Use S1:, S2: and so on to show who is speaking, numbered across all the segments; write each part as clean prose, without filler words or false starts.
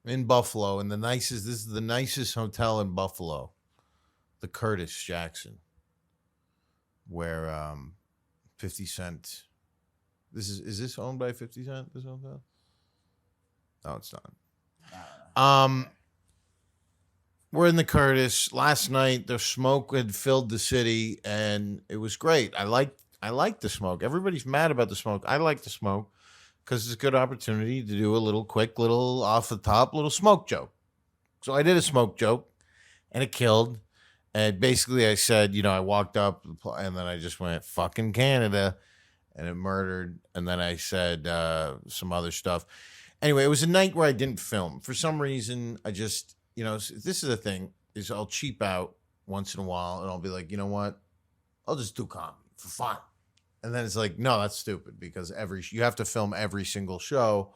S1: in Buffalo, and this is the nicest hotel in Buffalo, the Curtis Jackson, where 50 Cent. Is this owned by 50 Cent? This hotel? No, it's not. Um, we're in the Curtis. Last night the smoke had filled the city, and it was great. I like the smoke. Everybody's mad about the smoke. I like the smoke because it's a good opportunity to do a little quick, little off the top, little smoke joke. So I did a smoke joke, and it killed. And basically, I said, I walked up, and then I just went "fucking Canada," and it murdered. And then I said some other stuff. Anyway, it was a night where I didn't film. For some reason, I just, this is the thing, is I'll cheap out once in a while, and I'll be like, you know what? I'll just do comedy for fun. And then it's like, no, that's stupid because you have to film every single show.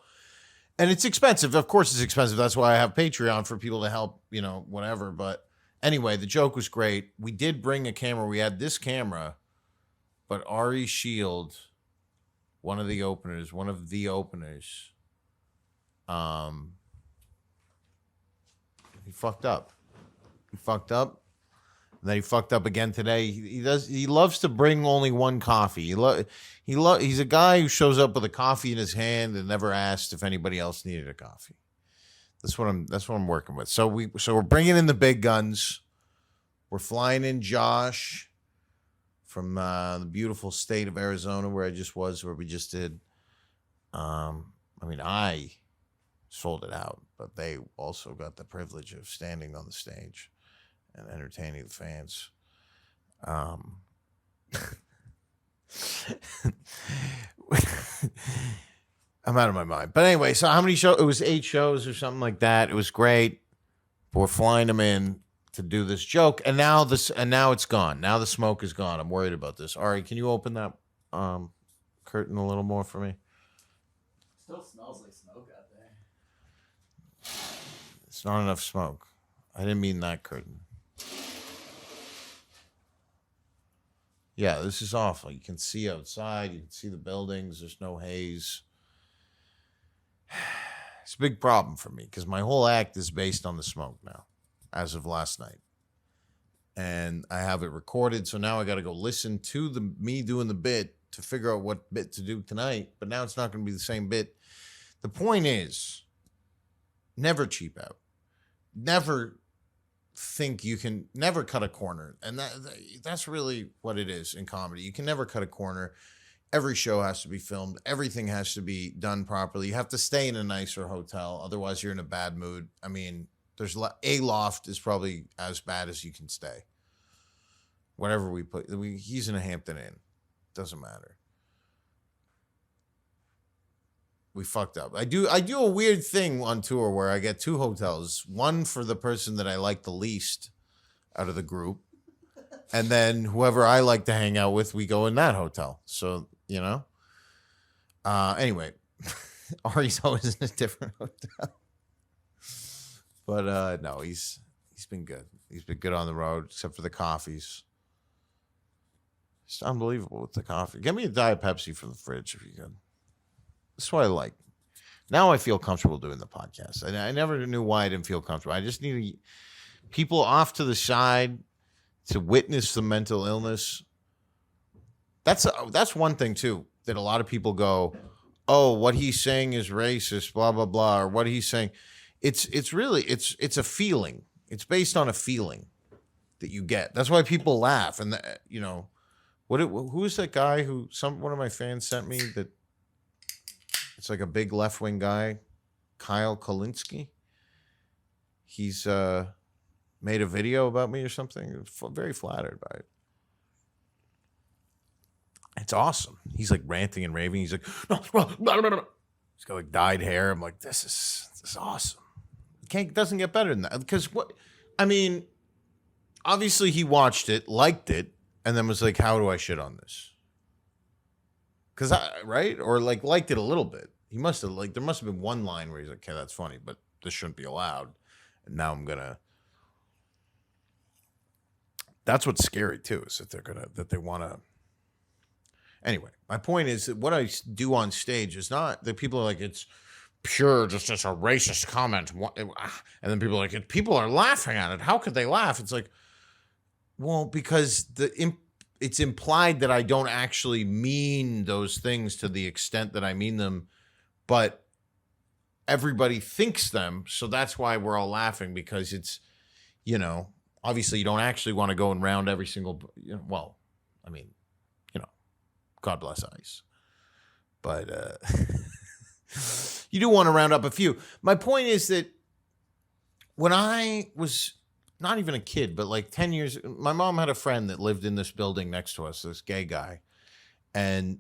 S1: And it's expensive. Of course it's expensive. That's why I have Patreon for people to help, whatever. But anyway, the joke was great. We did bring a camera. We had this camera, but Ari Shield, one of the openers, he fucked up. And then he fucked up again today. He loves to bring only one coffee. He's a guy who shows up with a coffee in his hand and never asked if anybody else needed a coffee. That's what I'm working with. So we're bringing in the big guns. We're flying in Josh from the beautiful state of Arizona where we just did. I sold it out, but they also got the privilege of standing on the stage and entertaining the fans. I'm out of my mind. But anyway, so how many shows? It was 8 shows or something like that. It was great. We're flying them in to do this joke, and now it's gone. Now the smoke is gone. I'm worried about this. All right, can you open that curtain a little more for me?
S2: Still smells like smoke out there.
S1: It's not enough smoke. I didn't mean that curtain. Yeah, this is awful. You can see outside. You can see the buildings. There's no haze. It's a big problem for me because my whole act is based on the smoke now, as of last night. And I have it recorded, so now I got to go listen to me doing the bit to figure out what bit to do tonight. But now it's not going to be the same bit. The point is, never cheap out. Never think you can never cut a corner. And that's really what it is in comedy. You can never cut a corner. Every show has to be filmed. Everything has to be done properly. You have to stay in a nicer hotel. Otherwise, you're in a bad mood. I mean, a loft is probably as bad as you can stay. Whatever he's in a Hampton Inn. Doesn't matter. We fucked up. I do a weird thing on tour where I get 2 hotels. One for the person that I like the least out of the group. And then whoever I like to hang out with, we go in that hotel. So, anyway, Ari's always in a different hotel. But no, he's been good. He's been good on the road, except for the coffees. It's unbelievable with the coffee. Get me a Diet Pepsi from the fridge if you could. That's what I like. Now I feel comfortable doing the podcast. I never knew why I didn't feel comfortable. I just need people off to the side to witness the mental illness. That's one thing too that a lot of people go, "Oh, what he's saying is racist," blah blah blah, or what he's saying. It's really a feeling. It's based on a feeling that you get. That's why people laugh. And who is that guy who one of my fans sent me that? It's like a big left-wing guy, Kyle Kolinsky. He's made a video about me or something. Very flattered by it. It's awesome. He's like ranting and raving. He's like, no. He's got like dyed hair. I'm like, this is awesome. It doesn't get better than that. Because obviously he watched it, liked it, and then was like, how do I shit on this? Right? Or liked it a little bit. He must have there must have been one line where he's like, okay, that's funny, but this shouldn't be allowed. And now that's what's scary too, is that they want to. Anyway, my point is that what I do on stage is not that people are like, it's pure, just a racist comment. And then people are like, people are laughing at it. How could they laugh? It's like, well, because it's implied that I don't actually mean those things to the extent that I mean them, but everybody thinks them. So that's why we're all laughing, because it's, obviously you don't actually want to go and round every single, well, I mean, God bless ICE. But you do want to round up a few. My point is that when I was not even a kid, but like 10 years, my mom had a friend that lived in this building next to us, this gay guy. And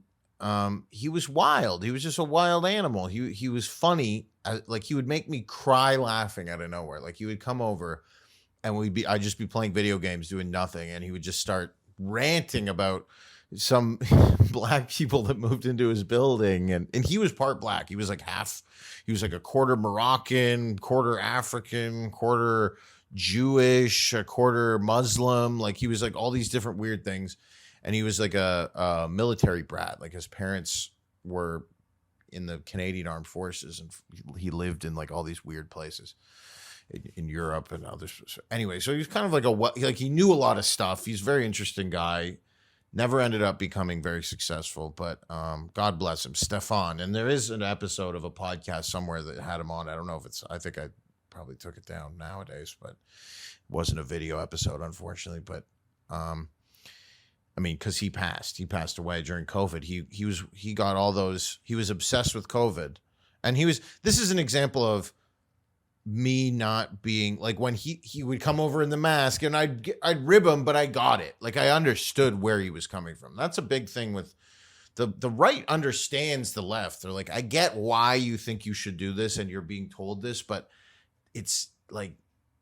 S1: he was wild. He was just a wild animal. He was funny. Like, he would make me cry laughing out of nowhere. Like, he would come over and I'd just be playing video games doing nothing. And he would just start ranting about some black people that moved into his building. And he was part black. He was like a quarter Moroccan, quarter African, quarter Jewish, a quarter Muslim. Like, he was like all these different weird things. And he was like a military brat. Like, his parents were in the Canadian Armed Forces, and he lived in like all these weird places in Europe and others. Anyway, so he was kind of like he knew a lot of stuff. He's a very interesting guy. Never ended up becoming very successful, but God bless him, Stefan. And there is an episode of a podcast somewhere that had him on. I don't know if I think I probably took it down nowadays, but it wasn't a video episode, unfortunately. But I mean, because he passed away during COVID. He got all those. He was obsessed with COVID, and this is an example of me not being like, when he would come over in the mask, and I'd rib him, but I got it. Like, I understood where he was coming from. That's a big thing with the right understands the left. They're like, I get why you think you should do this and you're being told this, but it's like,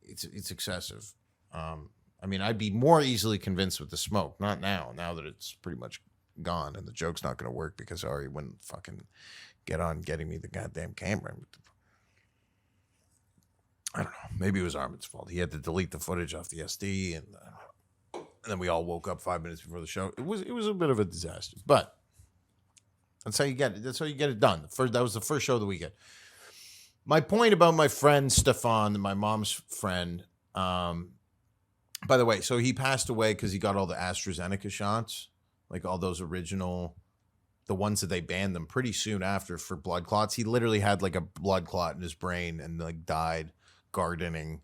S1: it's excessive. I mean, I'd be more easily convinced with the smoke. Not now that it's pretty much gone and the joke's not going to work because Ari wouldn't fucking get on getting me the goddamn camera. I don't know. Maybe it was Armin's fault. He had to delete the footage off the SD, and then we all woke up 5 minutes before the show. It was a bit of a disaster, but that's how you get it. That's how you get it done. That was the first show of the weekend. My point about my friend Stefan, my mom's friend, by the way, so he passed away because he got all the AstraZeneca shots, like all those original, the ones that they banned them pretty soon after for blood clots. He literally had like a blood clot in his brain and like died gardening.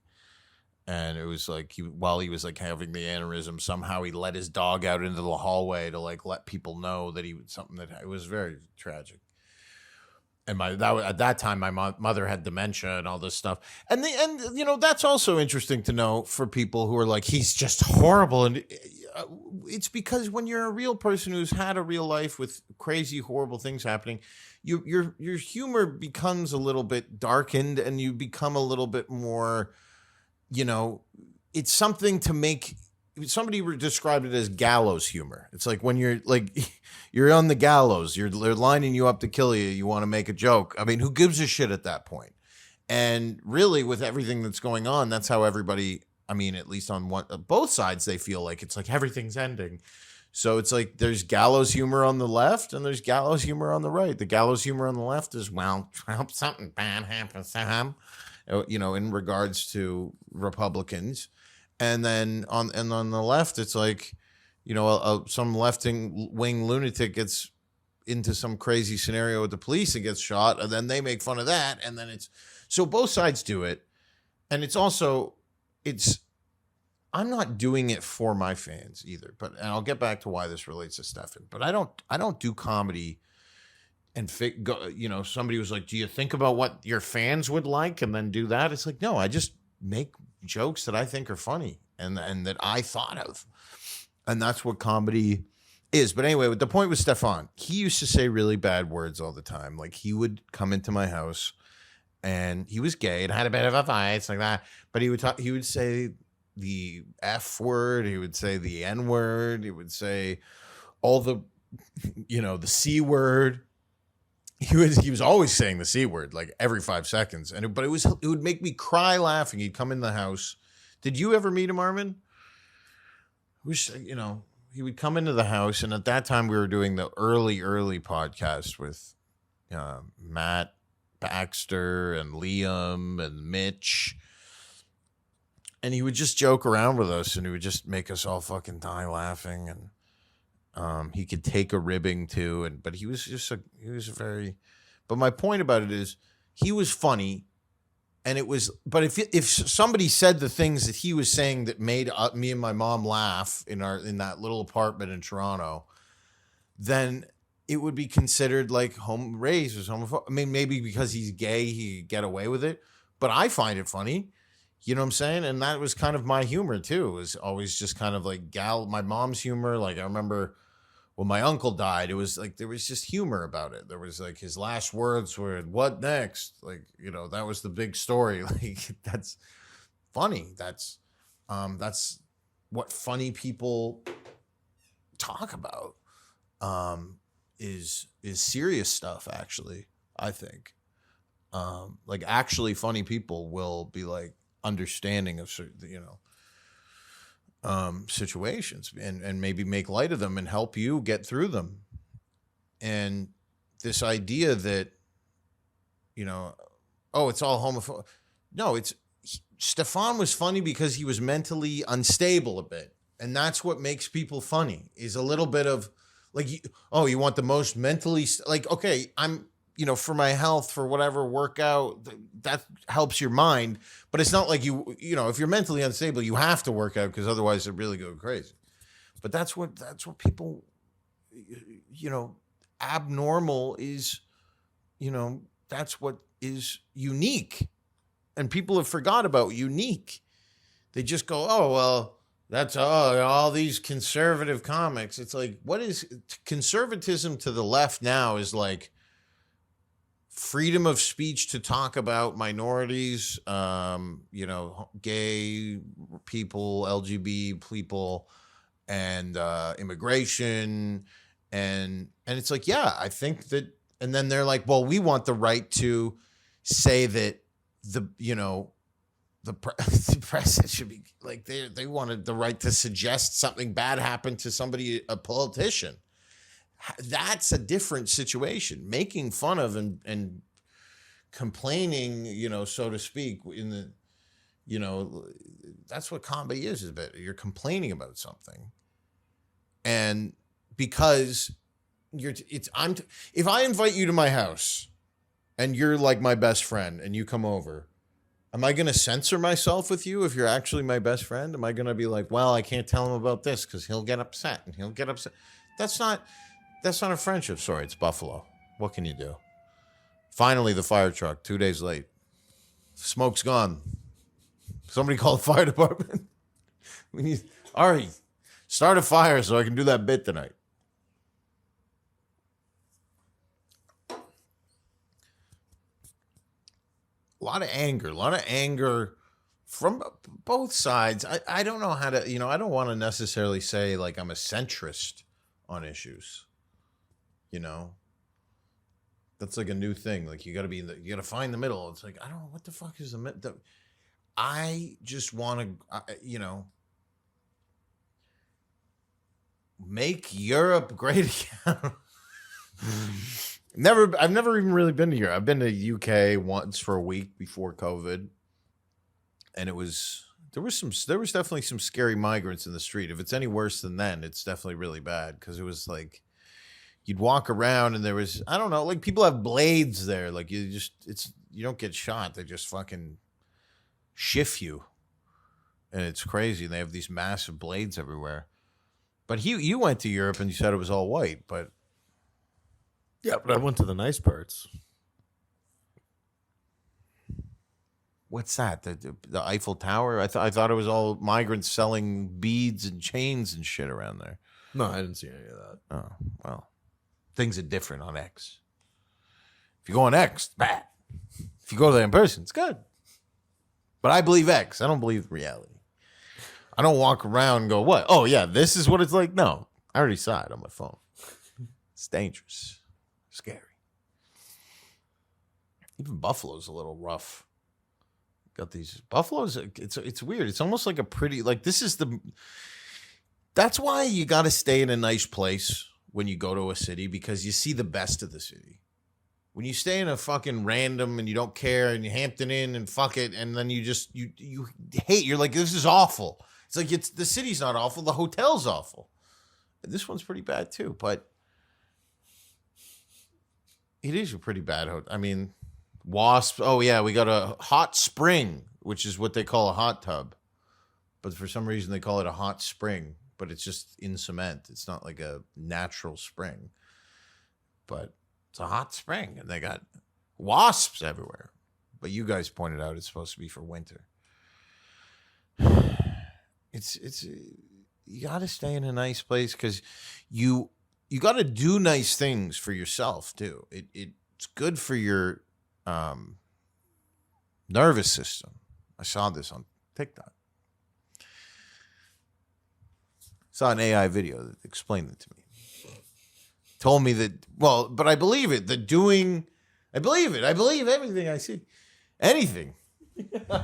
S1: And it was like while he was like having the aneurysm, somehow he let his dog out into the hallway to like let people know that he was something it was very tragic. And at that time, my mother had dementia and all this stuff. And that's also interesting to know for people who are like, he's just horrible. And it's because when you're a real person who's had a real life with crazy, horrible things happening, your humor becomes a little bit darkened, and you become a little bit more, it's something to make. Somebody described it as gallows humor. It's like when you're on the gallows, they're lining you up to kill you. You want to make a joke. I mean, who gives a shit at that point? And really, with everything that's going on, that's how everybody. I mean, at least on both sides, they feel like it's like everything's ending. So it's like there's gallows humor on the left and there's gallows humor on the right. The gallows humor on the left is, well, I hope something bad happens to him, in regards to Republicans. And then on the left, it's like, some left-wing lunatic gets into some crazy scenario with the police and gets shot, and then they make fun of that. And then so both sides do it. And I'm not doing it for my fans either, and I'll get back to why this relates to Stefan, but I don't do comedy and somebody was like, do you think about what your fans would like and then do that? It's like, no, I just make jokes that I think are funny and that I thought of. And that's what comedy is. But anyway, the point with Stefan, he used to say really bad words all the time. Like, he would come into my house and he was gay and had a bit of a fight like that. But he would say the F word. He would say the N word. He would say all the, the C word. He was always saying the C word like every 5 seconds. But it would make me cry laughing. He'd come in the house. Did you ever meet him, Armin? He would come into the house, and at that time we were doing the early podcast with Matt, Baxter and Liam and Mitch. And he would just joke around with us, and he would just make us all fucking die laughing. And he could take a ribbing too. But he was very. But my point about it is, he was funny, and it was. But if somebody said the things that he was saying that made me and my mom laugh in that little apartment in Toronto, then it would be considered like racist, homophobic. I mean, maybe because he's gay, he could get away with it. But I find it funny. You know what I'm saying? And that was kind of my humor too. It was always just kind of like my mom's humor. Like I remember when my uncle died, it was like there was just humor about it. There was like his last words were, "What next?" Like, you know, that was the big story. Like that's funny. That's what funny people talk about. Is serious stuff, actually, I think. Like actually funny people will be like understanding of certain, situations and maybe make light of them and help you get through them. And this idea that, oh, it's all homophobic. No, Stefan was funny because he was mentally unstable a bit. And that's what makes people funny, is a little bit of like, you want the most mentally, like, okay, I'm, for my health, for whatever workout, that helps your mind. But it's not like if you're mentally unstable, you have to work out because otherwise it really go crazy. But that's what people, abnormal is, that's what is unique. And people have forgot about unique. They just go, oh, well, that's all these conservative comics. It's like, what is conservatism to the left now is like, freedom of speech to talk about minorities, gay people, LGBT people, and immigration, and it's like, yeah, I think that, and then they're like, well, we want the right to say that the president should be like, they wanted the right to suggest something bad happened to somebody, a politician. That's a different situation. Making fun of and complaining, so to speak, that's what comedy is a bit. You're complaining about something. And because if I invite you to my house and you're like my best friend and you come over, am I going to censor myself with you if you're actually my best friend? Am I going to be like, well, I can't tell him about this because he'll get upset and he'll get upset? That's not a friendship story. It's Buffalo. What can you do? Finally, the fire truck, 2 days late. Smoke's gone. Somebody call the fire department. Ari, start a fire so I can do that bit tonight. A lot of anger from both sides. I don't know how to, I don't want to necessarily say like I'm a centrist on issues. That's like a new thing. Like you got to find the middle. It's like, I don't know what the fuck is the middle. I just want to, make Europe great again. I've never even really been to Europe. I've been to UK once for a week before COVID, and there was definitely some scary migrants in the street. If it's any worse than then, it's definitely really bad because it was like you'd walk around and there was, I don't know, like people have blades there. Like you don't get shot. They just fucking shift you, and it's crazy. And they have these massive blades everywhere. But you went to Europe and you said it was all white, but.
S3: Yeah, but I went to the nice parts.
S1: What's that? The Eiffel Tower? I thought it was all migrants selling beads and chains and shit around there.
S3: No, I didn't see any of that.
S1: Oh, well. Things are different on X. If you go on X, it's bad. If you go there in person, it's good. But I believe X. I don't believe reality. I don't walk around and go, what? Oh, yeah, this is what it's like? No, I already saw it on my phone. It's dangerous. Scary. Even Buffalo's a little rough. Got these Buffalo's. It's weird. It's almost like a pretty, like that's why you got to stay in a nice place when you go to a city, because you see the best of the city. When you stay in a fucking random and you don't care and you Hampton Inn and fuck it, and then you just you hate. You're like, this is awful. It's like the city's not awful. The hotel's awful. This one's pretty bad too, but it is a pretty bad hotel. I mean, wasps. Oh yeah, we got a hot spring, which is what they call a hot tub, but for some reason they call it a hot spring. But it's just in cement. It's not like a natural spring, but it's a hot spring, and they got wasps everywhere. But you guys pointed out it's supposed to be for winter. It's you got to stay in a nice place because you got to do nice things for yourself too. It's good for your nervous system. I saw this on TikTok. Saw an AI video that explained it to me. Told me that, well, but I believe it. I believe it. I believe everything I see. Anything. I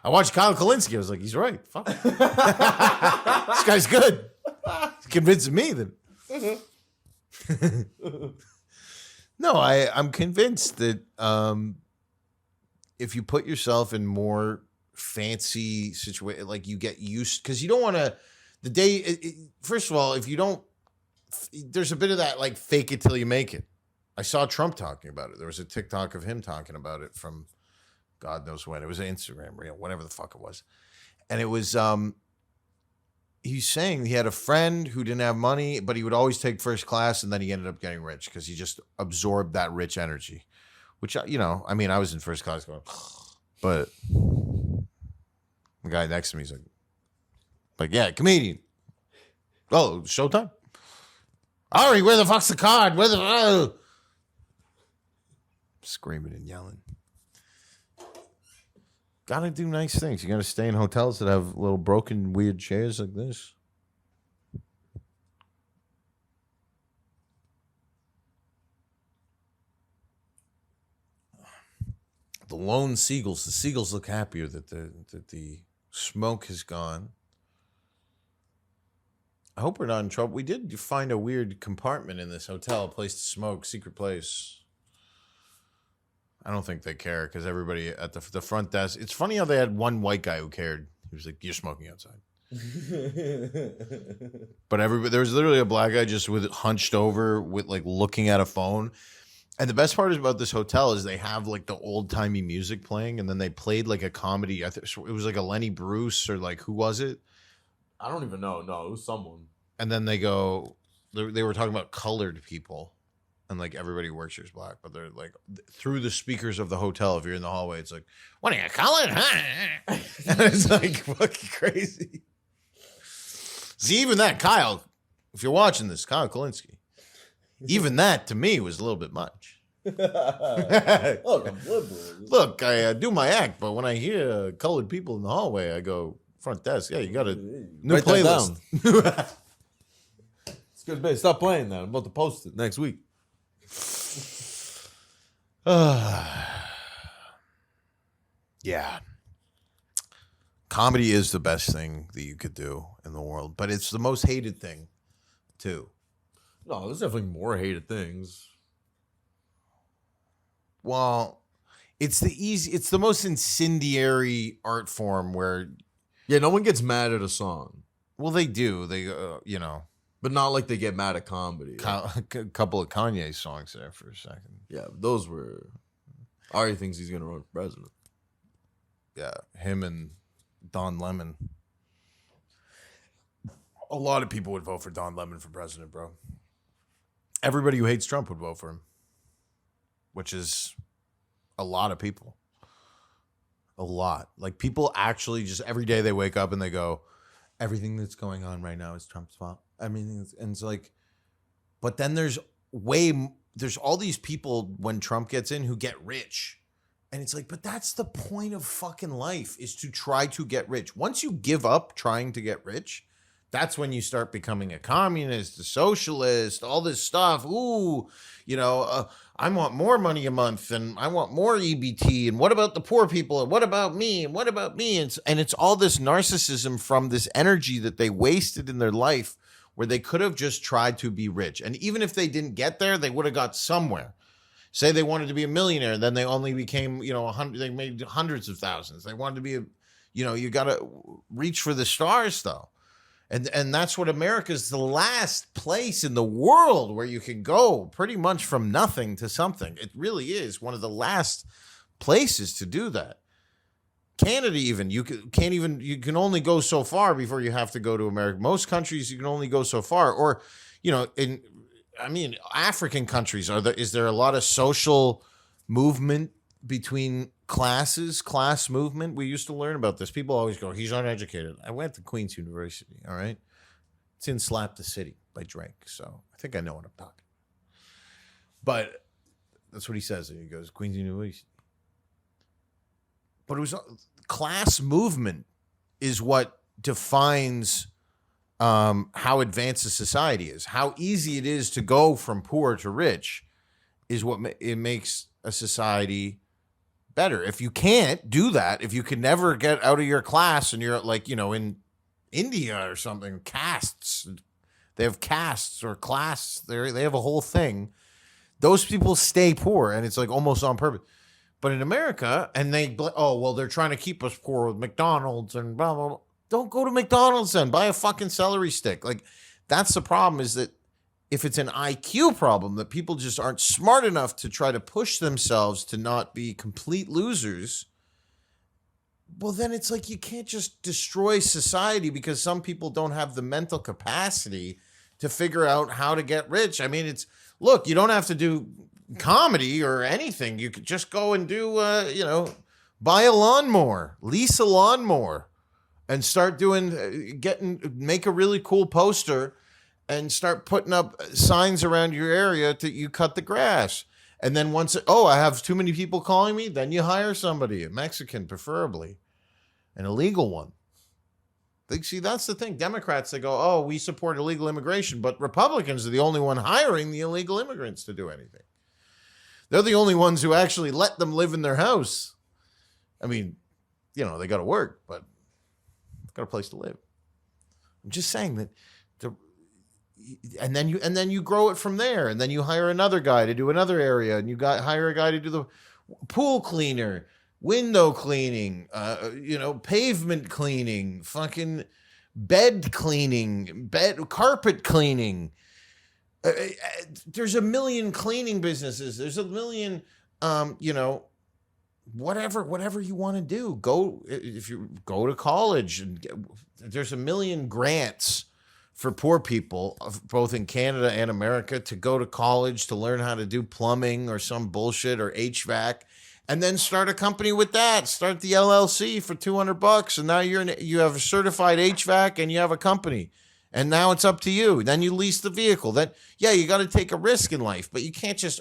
S1: watched Kyle Kalinske. I was like, he's right. Fuck. This guy's good. He's convincing me that. No, I'm convinced that if you put yourself in more fancy situation, like you get used, because you don't want to, first of all, if you don't, there's a bit of that like fake it till you make it. I saw Trump talking about it. There was a TikTok of him talking about it from God knows when. It was an Instagram reel, whatever the fuck it was. And it was, he's saying he had a friend who didn't have money, but he would always take first class, and then he ended up getting rich because he just absorbed that rich energy, which, I mean, I was in first class going, but the guy next to me is like, yeah, comedian. Oh, showtime. Ari, where the fuck's the card? Where the screaming and yelling. Gotta do nice things. You gotta stay in hotels that have little broken, weird chairs like this. The lone seagulls. The seagulls look happier that the smoke has gone. I hope we're not in trouble. We did find a weird compartment in this hotel, a place to smoke, secret place. I don't think they care because everybody at the front desk. It's funny how they had one white guy who cared. He was like, "You're smoking outside." But there was literally a black guy just with hunched over, with like looking at a phone. And the best part is about this hotel is they have like the old timey music playing, and then they played like a comedy. I think it was like a Lenny Bruce or like who was it?
S3: I don't even know. No, it was someone.
S1: And then they were talking about colored people, and like everybody works here is black, but they're like through the speakers of the hotel. If you're in the hallway, it's like, "What are you colored?" And it's like fucking crazy. See, even that, Kyle, if you're watching this, Kyle Kalinske, even that to me was a little bit much.
S3: Look, I'm liberal.
S1: Look, I do my act, but when I hear colored people in the hallway, I go front desk. Yeah, you got a new
S3: Write that
S1: playlist.
S3: It's good, babe. Stop playing that. I'm about to post it next week.
S1: Yeah. Comedy is the best thing that you could do in the world, but it's the most hated thing, too.
S3: No, there's definitely more hated things.
S1: Well, it's the most incendiary art form where,
S3: Yeah, no one gets mad at a song,
S1: well, they do. They,
S3: but not like they get mad at comedy.
S1: a couple of Kanye songs there for a second.
S3: Yeah, those were. Ari thinks he's gonna run for president.
S1: Yeah, him and Don Lemon. A lot of people would vote for Don Lemon for president, bro. Everybody who hates Trump would vote for him, which is a lot of people. A lot. Like, people actually just every day they wake up and they go, everything that's going on right now is Trump's fault. I mean, and it's like, but then there's all these people when Trump gets in who get rich. And it's like, but that's the point of fucking life, is to try to get rich. Once you give up trying to get rich, that's when you start becoming a communist, a socialist, all this stuff. Ooh, I want more money a month, and I want more EBT. And what about the poor people? And what about me? And what about me? And it's all this narcissism from this energy that they wasted in their life where they could have just tried to be rich. And even if they didn't get there, they would have got somewhere. Say they wanted to be a millionaire, then they only became, 100, they made hundreds of thousands. They wanted to be you got to reach for the stars though. And that's what America's the last place in the world where you can go pretty much from nothing to something. It really is one of the last places to do that. Canada, even you can only go so far before you have to go to America. Most countries you can only go so far, or African countries is there a lot of social movement between classes, class movement? We used to learn about this. People always go, he's uneducated. I went to Queen's University, all right? It's in Slap the City by Drake, so I think I know what I'm talking about. But that's what he says. He goes, Queen's University. But it was class movement is what defines how advanced a society is. How easy it is to go from poor to rich is what it makes a society better. If you can't do that, if you can never get out of your class and you're like, in India or something, castes, they have castes or class, they have a whole thing. Those people stay poor, and it's like almost on purpose. But in America, and they're trying to keep us poor with McDonald's and blah, blah, blah. Don't go to McDonald's then. Buy a fucking celery stick. Like, that's the problem, is that if it's an IQ problem, that people just aren't smart enough to try to push themselves to not be complete losers, well, then it's like you can't just destroy society because some people don't have the mental capacity to figure out how to get rich. I mean, look, you don't have to do comedy or anything. You could just go and do, buy a lawnmower, lease a lawnmower, and start make a really cool poster and start putting up signs around your area that you cut the grass. And then I have too many people calling me, then you hire somebody, a Mexican preferably, an illegal one. See, that's the thing. Democrats, they go, we support illegal immigration, but Republicans are the only one hiring the illegal immigrants to do anything. They're the only ones who actually let them live in their house. I mean, they got to work, but they've got a place to live. I'm just saying that and then you grow it from there, and then you hire another guy to do another area, and hire a guy to do the pool cleaner, window cleaning, pavement cleaning, fucking bed cleaning, carpet cleaning. There's a million cleaning businesses. There's a million, whatever you want to do. If you go to college, and there's a million grants for poor people, both in Canada and America, to go to college to learn how to do plumbing or some bullshit or HVAC, and then start a company with that. Start the LLC for $200, and now you have a certified HVAC and you have a company. And now it's up to you. Then you lease the vehicle. You got to take a risk in life, but you can't just,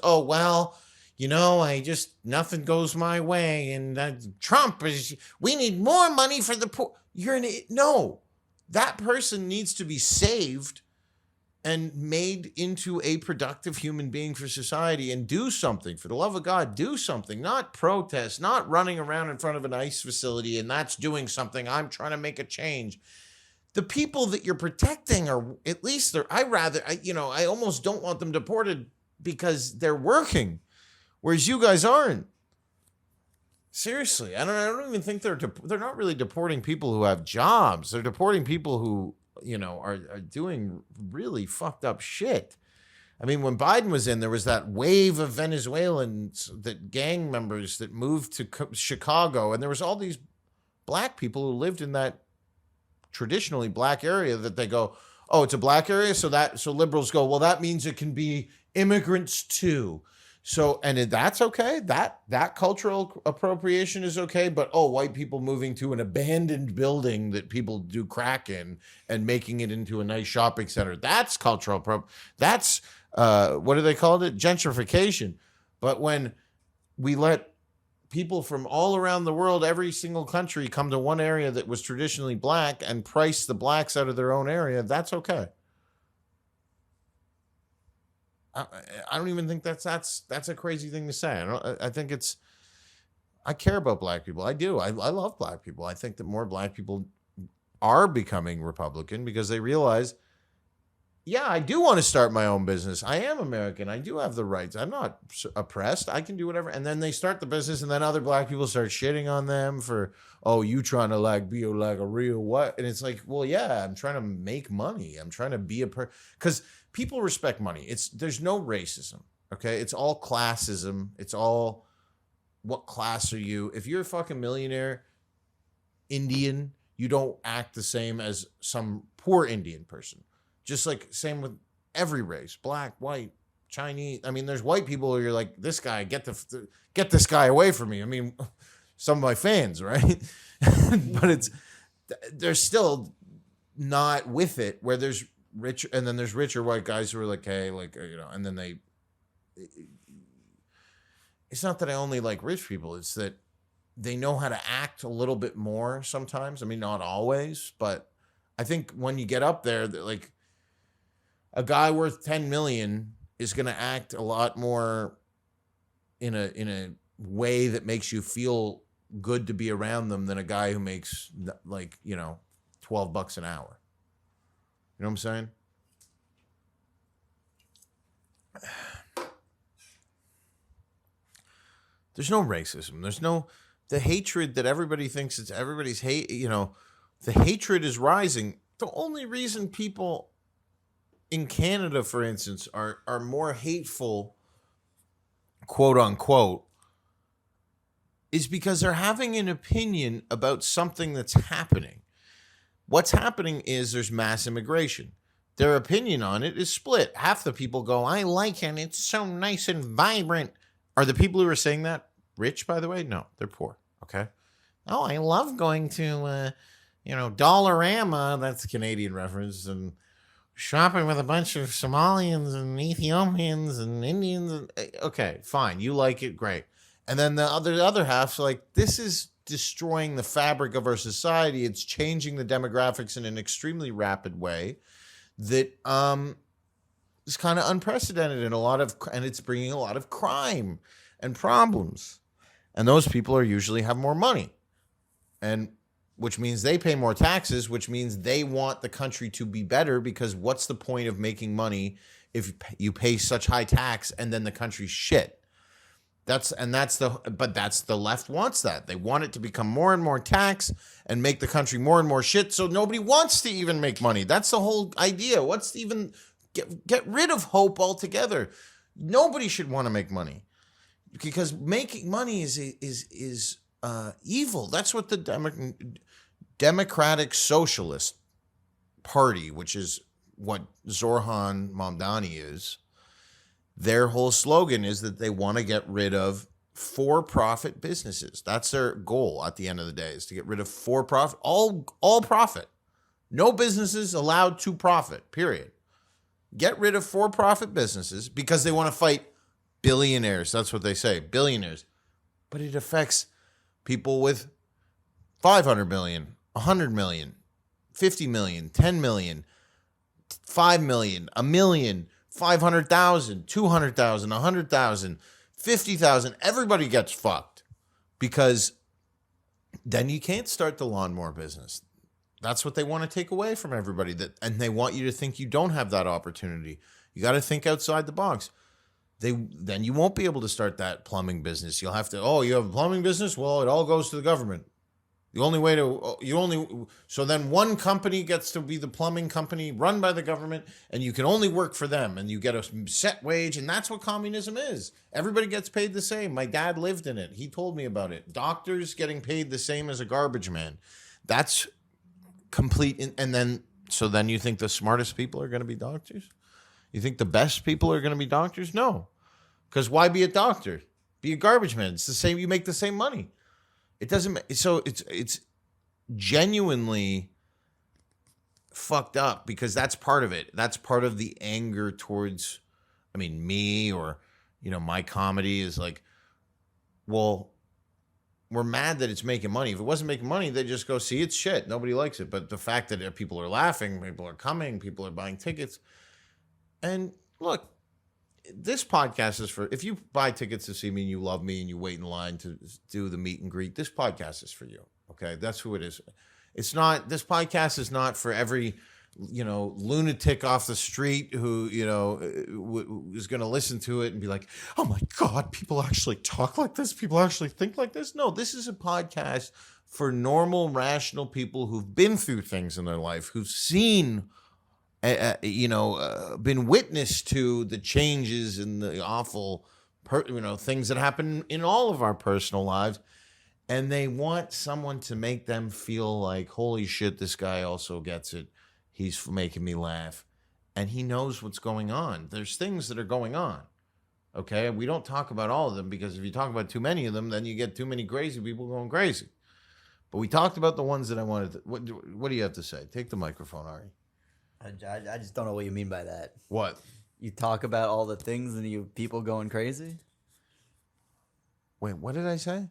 S1: nothing goes my way. And Trump we need more money for the poor. No, that person needs to be saved and made into a productive human being for society, and do something. For the love of God, do something, not protest, not running around in front of an ICE facility. And that's doing something. I'm trying to make a change. The people that you're protecting are, at least I almost don't want them deported because they're working, whereas you guys aren't. Seriously, I don't even think they're not really deporting people who have jobs. They're deporting people who, are doing really fucked up shit. I mean, when Biden was in, there was that wave of Venezuelans, gang members that moved to Chicago, and there was all these black people who lived in that traditionally black area that they go, it's a black area, so liberals go, well, that means it can be immigrants too. So, and that's okay. That cultural appropriation is okay. But, white people moving to an abandoned building that people do crack in and making it into a nice shopping center, that's cultural that's, what do they call it? Gentrification. But when we let people from all around the world, every single country, come to one area that was traditionally black and price the blacks out of their own area, that's okay. I don't even think that's a crazy thing to say. I think I care about black people. I do. I love black people. I think that more black people are becoming Republican because they realize yeah, I do want to start my own business. I am American. I do have the rights. I'm not oppressed. I can do whatever. And then they start the business, and then other black people start shitting on them for, oh, you trying to like be like a real what? And it's like, well, yeah, I'm trying to make money. I'm trying to be because people respect money. There's no racism. Okay, it's all classism. It's all, what class are you? If you're a fucking millionaire Indian, you don't act the same as some poor Indian person. Just like same with every race, black, white, Chinese. I mean, there's white people who you're like, this guy, get this guy away from me. I mean, some of my fans, right? But they're still not with it, where there's rich, and then there's richer white guys who are like, hey, like, and then it's not that I only like rich people. It's that they know how to act a little bit more sometimes. I mean, not always, but I think when you get up there, like, a guy worth 10 million is going to act a lot more in a way that makes you feel good to be around them than a guy who makes like, $12 an hour. You know what I'm saying? There's no racism. There's no, the hatred that everybody thinks it's everybody's hate, the hatred is rising. The only reason people in Canada, for instance, are more hateful, quote unquote, is because they're having an opinion about something that's happening. What's happening is there's mass immigration. Their opinion on it is split. Half the people go, I like it. It's so nice and vibrant. Are the people who are saying that rich, by the way? No, they're poor. Okay. Oh, I love going to, Dollarama. That's a Canadian reference. And shopping with a bunch of Somalians and Ethiopians and Indians. Okay, fine. You like it. Great. And then the other half's like, this is destroying the fabric of our society. It's changing the demographics in an extremely rapid way that is kind of unprecedented and it's bringing a lot of crime and problems. And those people usually have more money, and which means they pay more taxes, which means they want the country to be better, because what's the point of making money if you pay such high tax and then the country's shit? But the left wants that. They want it to become more and more tax and make the country more and more shit, so nobody wants to even make money. That's the whole idea. What's even get rid of hope altogether. Nobody should want to make money, because making money is evil. That's what the Democratic Socialist Party, which is what Zoran Mamdani is, their whole slogan is that they want to get rid of for-profit businesses. That's their goal at the end of the day, is to get rid of for-profit, all profit. No businesses allowed to profit, period. Get rid of for-profit businesses because they want to fight billionaires. That's what they say, billionaires. But it affects people with 500 million, 100 million, 50 million, 10 million, 5 million, a million, 500,000, 200,000, 100,000, 50,000. Everybody gets fucked, because then you can't start the lawnmower business. That's what they want to take away from everybody. And they want you to think you don't have that opportunity. You got to think outside the box. Then you won't be able to start that plumbing business. You'll have to, you have a plumbing business? Well, it all goes to the government. So then one company gets to be the plumbing company run by the government, and you can only work for them, and you get a set wage, and that's what communism is. Everybody gets paid the same. My dad lived in it. He told me about it. Doctors getting paid the same as a garbage man. That's complete. And then you think the smartest people are going to be doctors? You think the best people are going to be doctors? No. Because why be a doctor? Be a garbage man. It's the same. You make the same money. It doesn't. So it's genuinely fucked up, because that's part of it. That's part of the anger towards, me, or, my comedy is like, well, we're mad that it's making money. If it wasn't making money, they'd just go, see, it's shit. Nobody likes it. But the fact that people are laughing, people are coming, people are buying tickets. And look, this podcast is for, if you buy tickets to see me and you love me and you wait in line to do the meet and greet, this podcast is for you. Okay. That's who it is. This podcast is not for every lunatic off the street who, is going to listen to it and be like, oh my God, people actually talk like this? People actually think like this? No, this is a podcast for normal, rational people who've been through things in their life, who've seen, been witness to the changes and the awful, things that happen in all of our personal lives. And they want someone to make them feel like, holy shit, this guy also gets it. He's making me laugh. And he knows what's going on. There's things that are going on. Okay? We don't talk about all of them because if you talk about too many of them, then you get too many crazy people going crazy. But we talked about the ones that I wanted to. What do you have to say? Take the microphone, Ari.
S2: I just don't know what you mean by that.
S1: What?
S2: You talk about all the things and people going crazy?
S1: Wait, what did I say?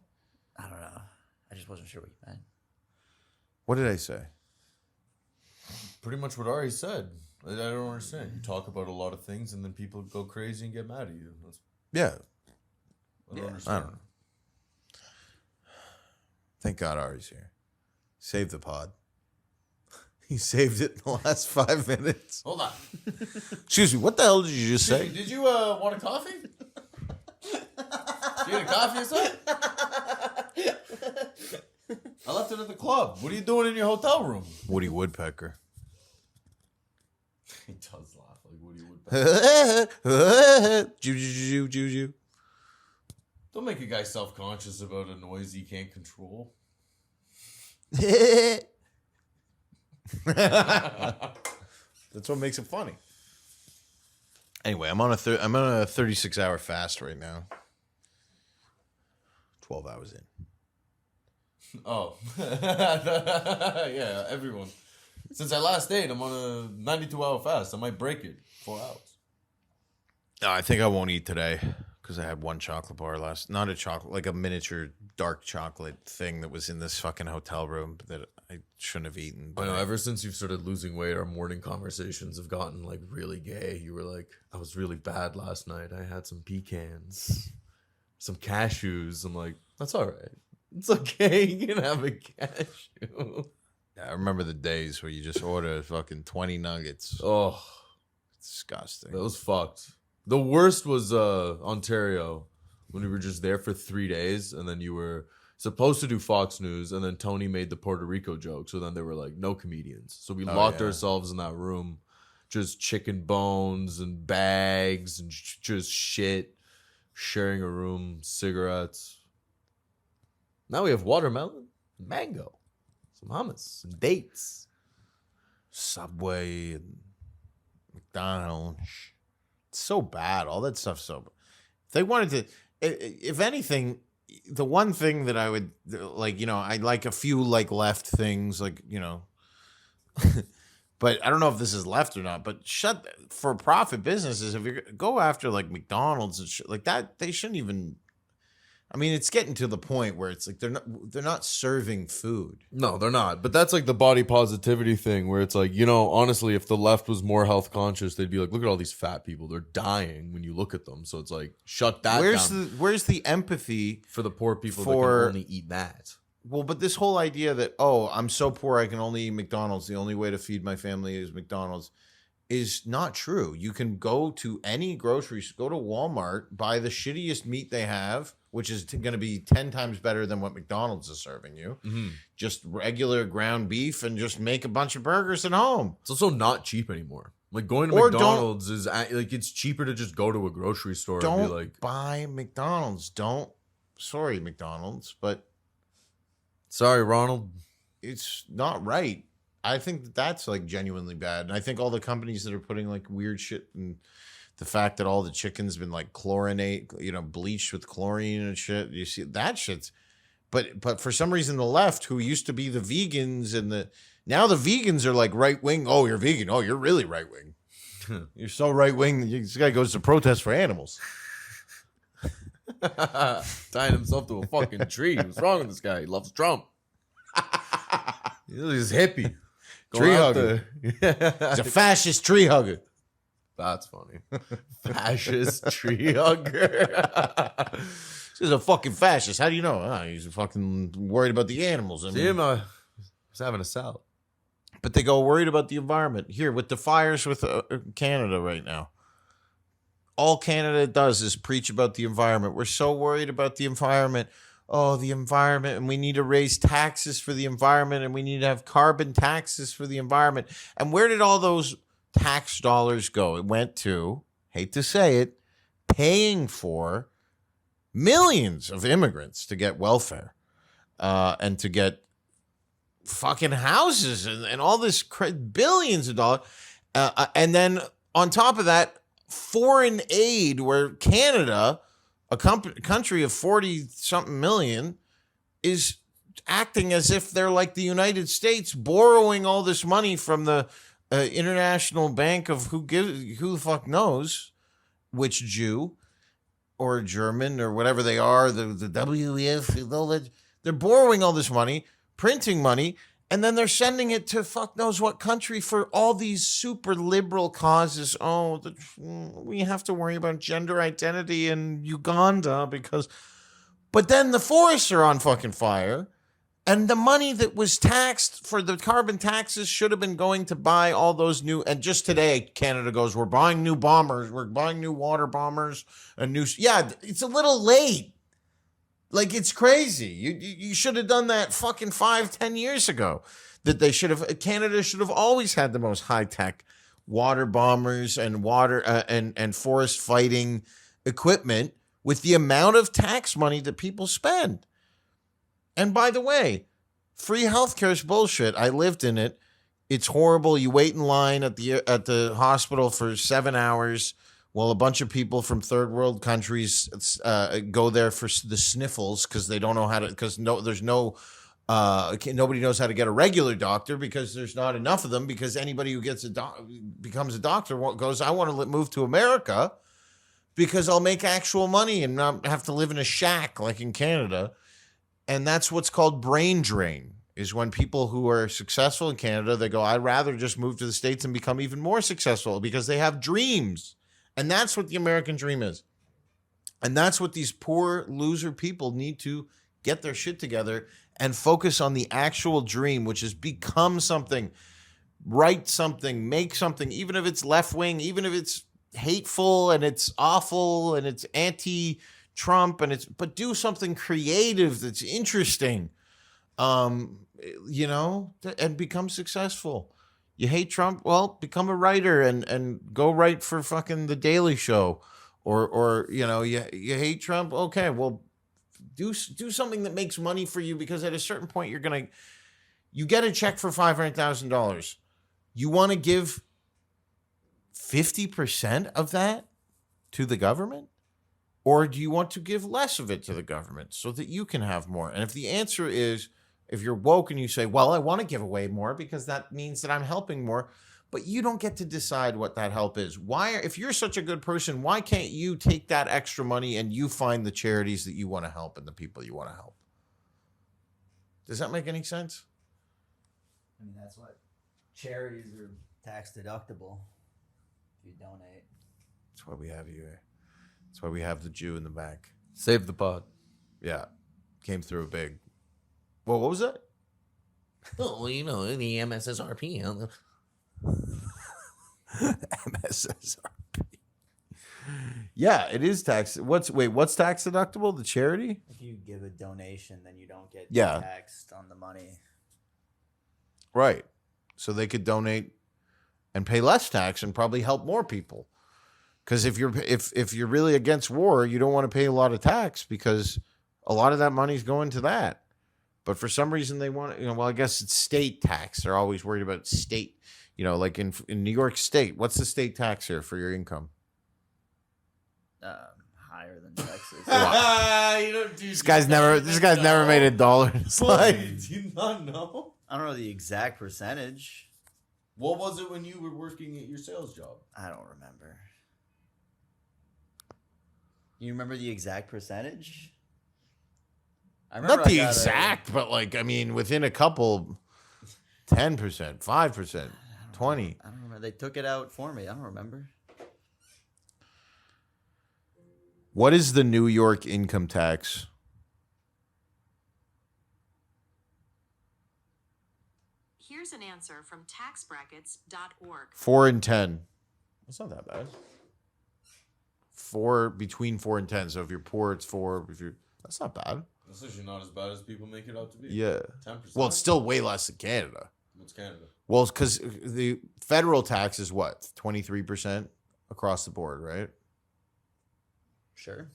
S2: I don't know. I just wasn't sure what you meant.
S1: What did I say?
S3: Pretty much what Ari said. I don't understand. You talk about a lot of things and then people go crazy and get mad at you.
S1: Yeah.
S3: I don't understand.
S1: I don't know. Thank God Ari's here. Save the pod. He saved it in the last 5 minutes.
S3: Hold on.
S1: Excuse me, what the hell did you just say?
S3: Did you want a coffee? Did you get a coffee or something? I left it at the club. What are you doing in your hotel room?
S1: Woody Woodpecker.
S3: He does laugh like Woody Woodpecker.
S1: Juju.
S3: Don't make a guy self-conscious about a noise he can't control.
S1: That's what makes it funny. Anyway, I'm on a 36-hour fast right now. 12 hours in.
S3: Oh. Yeah, everyone. Since I last ate, I'm on a 92-hour fast. I might break it. 4 hours.
S1: No, I think I won't eat today because I had one chocolate bar not a chocolate, like a miniature dark chocolate thing that was in this fucking hotel room that I shouldn't have eaten.
S3: I know, ever since you've started losing weight, our morning conversations have gotten like really gay. You were like, I was really bad last night. I had some pecans, some cashews. I'm like, that's all right. It's okay. You can have a cashew.
S1: Yeah, I remember the days where you just order fucking 20 nuggets.
S3: Oh,
S1: It's disgusting.
S3: that was fucked. The worst was Ontario when we were just there for 3 days and then you were supposed to do Fox News and then Tony made the Puerto Rico joke. So then they were like, no comedians. So we locked ourselves in that room, just chicken bones and bags and just shit, sharing a room, cigarettes. Now we have watermelon, mango, some hummus, some dates.
S1: Subway and McDonald's. It's so bad. All that stuff's so bad. If they wanted to, if anything, the one thing that I would like, I like a few like left things, like, but I don't know if this is left or not, but for profit businesses, if you go after like McDonald's and shit like that, they shouldn't even. I mean, it's getting to the point where it's like they're not serving food.
S3: No, they're not. But that's like the body positivity thing where it's like, honestly, if the left was more health conscious, they'd be like, look at all these fat people. They're dying when you look at them. So it's like, shut that down.
S1: Where's the empathy
S3: for the poor people that can only eat that?
S1: Well, but this whole idea that, I'm so poor I can only eat McDonald's. The only way to feed my family is McDonald's is not true. You can go to any grocery store, go to Walmart, buy the shittiest meat they have, which is going to be 10 times better than what McDonald's is serving you. Mm-hmm. Just regular ground beef and just make a bunch of burgers at home.
S3: It's also not cheap anymore. Like going to McDonald's is like, it's cheaper to just go to a grocery store and be like,
S1: buy McDonald's. Sorry, McDonald's, but
S3: sorry, Ronald.
S1: It's not right. I think that's like genuinely bad. And I think all the companies that are putting like weird shit and the fact that all the chicken's been like bleached with chlorine and shit. You see that shit's, but for some reason the left, who used to be the vegans now the vegans are like right wing. Oh, you're vegan. Oh, you're really right wing. You're so right wing. This guy goes to protest for animals.
S3: Tying himself to a fucking tree. What's wrong with this guy? He loves Trump. He's a hippie.
S1: Tree hugger. He's a fascist tree hugger.
S3: That's funny. Fascist tree hugger.
S1: He's a fucking fascist. How do you know? He's fucking worried about the animals.
S3: See him, he's having a salad.
S1: But they go worried about the environment. Here, with the fires with Canada right now, all Canada does is preach about the environment. We're so worried about the environment. Oh, the environment, and we need to raise taxes for the environment, and we need to have carbon taxes for the environment. And where did all those tax dollars go? It went to, hate to say it, paying for millions of immigrants to get welfare and to get fucking houses and all this billions of dollars. And then on top of that, foreign aid, where Canada, a country of 40 something million, is acting as if they're like the United States, borrowing all this money from the International Bank of who the fuck knows which Jew or German or whatever they are, the WEF. They're borrowing all this money, printing money, and then they're sending it to fuck knows what country for all these super liberal causes. Oh, we have to worry about gender identity in Uganda because... But then the forests are on fucking fire, and the money that was taxed for the carbon taxes should have been going to buy all those new... And just today, Canada goes, we're buying new bombers, we're buying new water bombers, and new... Yeah, it's a little late. Like, it's crazy. You should have done that fucking 5-10 years ago. That they should have... Canada should have always had the most high-tech water bombers and water and forest fighting equipment with the amount of tax money that people spend. And by the way, free healthcare is bullshit. I lived in it. It's horrible. You wait in line at the hospital for 7 hours while a bunch of people from third world countries go there for the sniffles because they don't know how to, because nobody knows how to get a regular doctor because there's not enough of them, because anybody who gets becomes a doctor goes, I want to move to America because I'll make actual money and not have to live in a shack like in Canada. And that's what's called brain drain, is when people who are successful in Canada, they go, I'd rather just move to the States and become even more successful because they have dreams. And that's what the American dream is. And that's what these poor loser people need to get their shit together and focus on the actual dream, which is become something, write something, make something, even if it's left wing, even if it's hateful and it's awful and it's anti-Trump but do something creative that's interesting, and become successful. You hate Trump? Well, become a writer and go write for fucking The Daily Show, or you hate Trump? Okay, well, do something that makes money for you, because at a certain point you get a check for $500,000. You want to give 50% of that to the government, or do you want to give less of it to the government so that you can have more? And if the answer is, if you're woke and you say, well, I want to give away more because that means that I'm helping more, but you don't get to decide what that help is. If you're such a good person, why can't you take that extra money and you find the charities that you want to help and the people you want to help? Does that make any sense?
S2: I mean, that's what charities are tax deductible if you donate.
S1: That's why we have you here. That's why we have the Jew in the back.
S3: Save the pod.
S1: Yeah. Came through big. Well, what was that?
S4: Oh, the MSSRP.
S1: MSSRP. Yeah, it is tax. What's tax deductible? The charity?
S2: If you give a donation, then you don't get
S1: Yeah.
S2: taxed on the money.
S1: Right. So they could donate and pay less tax and probably help more people. Because if you're really against war, you don't want to pay a lot of tax because a lot of that money's going to that. But for some reason they want, well, I guess it's state tax. They're always worried about state, like in New York State. What's the state tax here for your income?
S2: Higher than Texas.
S1: This guy's never made a dollar in his life.
S3: Do you not know?
S2: I don't know the exact percentage.
S3: What was it when you were working at your sales job?
S2: I don't remember. You remember the exact percentage? I remember
S1: Not the exact, but within a couple, 10%, 5%, 20%.
S2: I don't remember. They took it out for me. I don't remember.
S1: What is the New York income tax?
S5: Here's an answer from taxbrackets.org.
S1: 4 and 10. That's not that bad. Between 4 and 10. So if you're poor, it's 4. That's not bad.
S3: That's actually not as bad as people make it out to be.
S1: Yeah.
S3: 10%.
S1: Well, it's still way less than Canada.
S3: What's Canada?
S1: Well, it's because the federal tax is what? 23% across the board, right?
S2: Sure.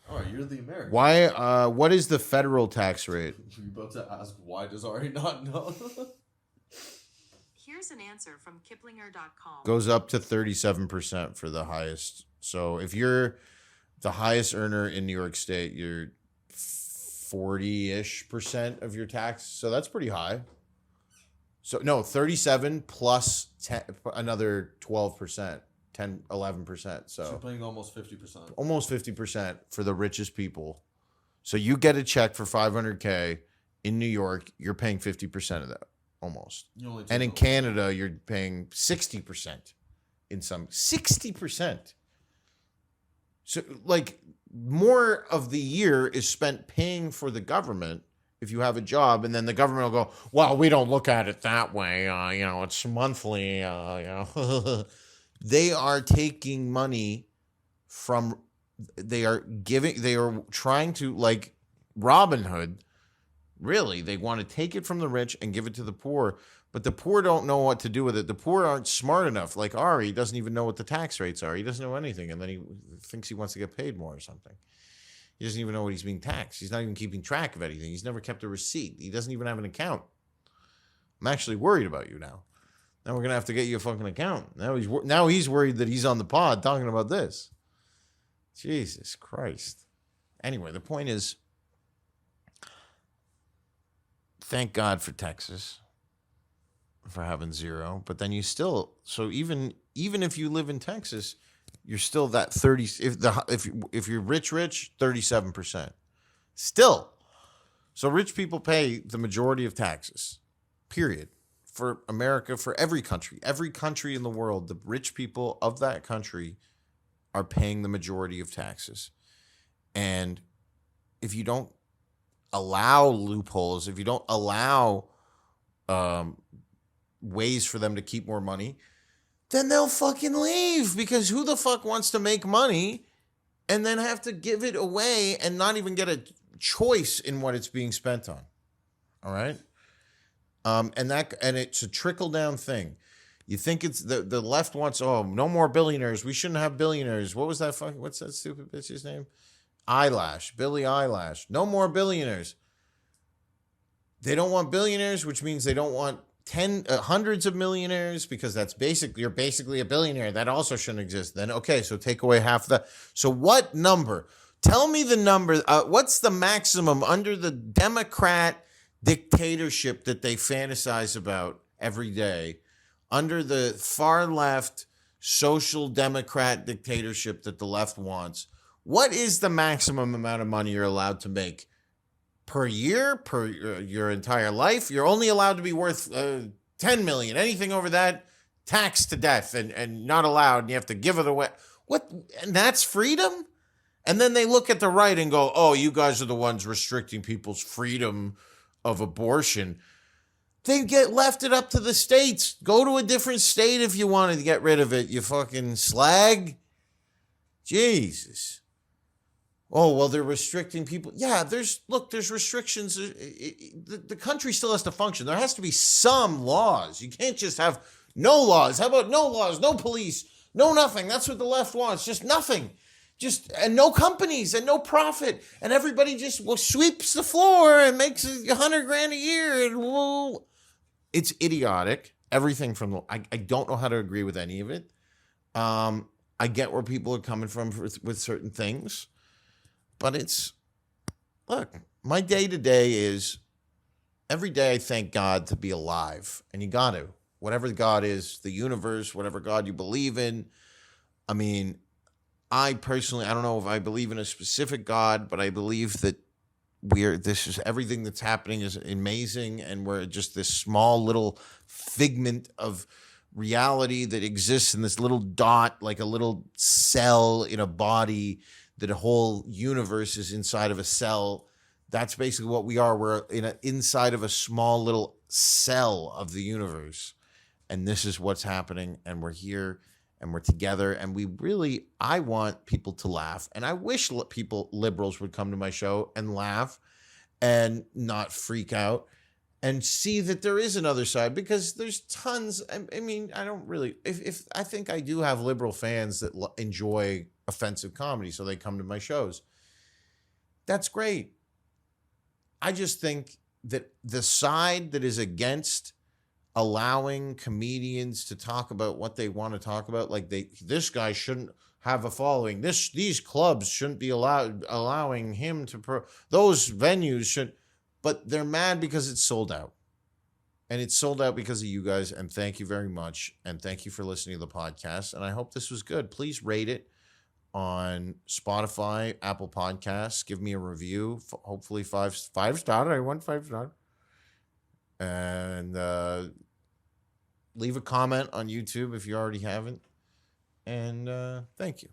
S3: All right, you're the American.
S1: Why? What is the federal tax rate?
S3: You're about to ask, why does Ari not know?
S5: Here's an answer from Kiplinger.com.
S1: Goes up to 37% for the highest. So if you're the highest earner in New York State, you're 40-ish% of your tax. So that's pretty high. So no, 37 plus 10, another 12%, 10, 11%.
S3: So
S1: So
S3: you're paying almost 50%.
S1: almost 50% for the richest people. So you get a check for $500K in New York, you're paying 50% of that almost.
S3: You only take
S1: And in
S3: the-
S1: Canada, you're paying 60% in some 60%. So like more of the year is spent paying for the government if you have a job, and then the government will go, well, we don't look at it that way. It's monthly. They are taking money from, they are trying to, like Robin Hood, really, they want to take it from the rich and give it to the poor, but the poor don't know what to do with it. The poor aren't smart enough. Like Ari doesn't even know what the tax rates are. He doesn't know anything, and then he thinks he wants to get paid more or something. He doesn't even know what he's being taxed. He's not even keeping track of anything. He's never kept a receipt. He doesn't even have an account. I'm actually worried about you now. Now we're gonna have to get you a fucking account. Now he's worried that he's on the pod talking about this. Jesus Christ. Anyway, the point is, thank God for Texas for having zero. But then you still, so even if you live in Texas, you're still that 30. If you're rich, 37%. Still, so rich people pay the majority of taxes. Period. For America, for every country in the world, the rich people of that country are paying the majority of taxes. And if you don't allow loopholes, if you don't allow ways for them to keep more money, then they'll fucking leave, because who the fuck wants to make money and then have to give it away and not even get a choice in what it's being spent on? All right. And it's a trickle down thing. You think it's the left wants, no more billionaires. We shouldn't have billionaires. What's that stupid bitch's name? Billie Eyelash. No more billionaires. They don't want billionaires, which means they don't want hundreds of millionaires, because you're basically a billionaire. That also shouldn't exist. Then, okay, so take away half of that. So what number? Tell me the number. What's the maximum under the Democrat dictatorship that they fantasize about every day, under the far left social democrat dictatorship that the left wants? What is the maximum amount of money you're allowed to make per year, per your entire life? You're only allowed to be worth 10 million. Anything over that, taxed to death and not allowed. And you have to give it away. What? And that's freedom? And then they look at the right and go, oh, you guys are the ones restricting people's freedom of abortion. They left it up to the states. Go to a different state if you wanted to get rid of it, you fucking slag. Jesus. Oh, well, they're restricting people. Yeah, there's restrictions. The country still has to function. There has to be some laws. You can't just have no laws. How about no laws, no police, no nothing? That's what the left wants. Just nothing. And no companies and no profit. And everybody just sweeps the floor and makes $100,000 a year. And it's idiotic. Everything from I don't know how to agree with any of it. I get where people are coming from with certain things. But look, my day-to-day is, every day I thank God to be alive. And you got to. Whatever God is, the universe, whatever God you believe in. I mean, I personally, I don't know if I believe in a specific God, but I believe that everything that's happening is amazing, and we're just this small little figment of reality that exists in this little dot, like a little cell in a body, that a whole universe is inside of a cell That's basically what we are. We're inside of a small little cell of the universe, and this is what's happening. And we're here, and we're together, and I want people to laugh, and I wish liberals would come to my show and laugh, and not freak out, and see that there is another side, because there's tons. I mean, I don't really. If I think I do have liberal fans that enjoy offensive comedy, so they come to my shows. That's great. I just think that the side that is against allowing comedians to talk about what they want to talk about, like this guy shouldn't have a following. These clubs shouldn't be allowing him to those venues should, but they're mad because it's sold out. And it's sold out because of you guys. And thank you very much. And thank you for listening to the podcast. And I hope this was good. Please rate it on Spotify, Apple Podcasts. Give me a review. Hopefully five star. I want 5 star. And leave a comment on YouTube if you already haven't. And thank you.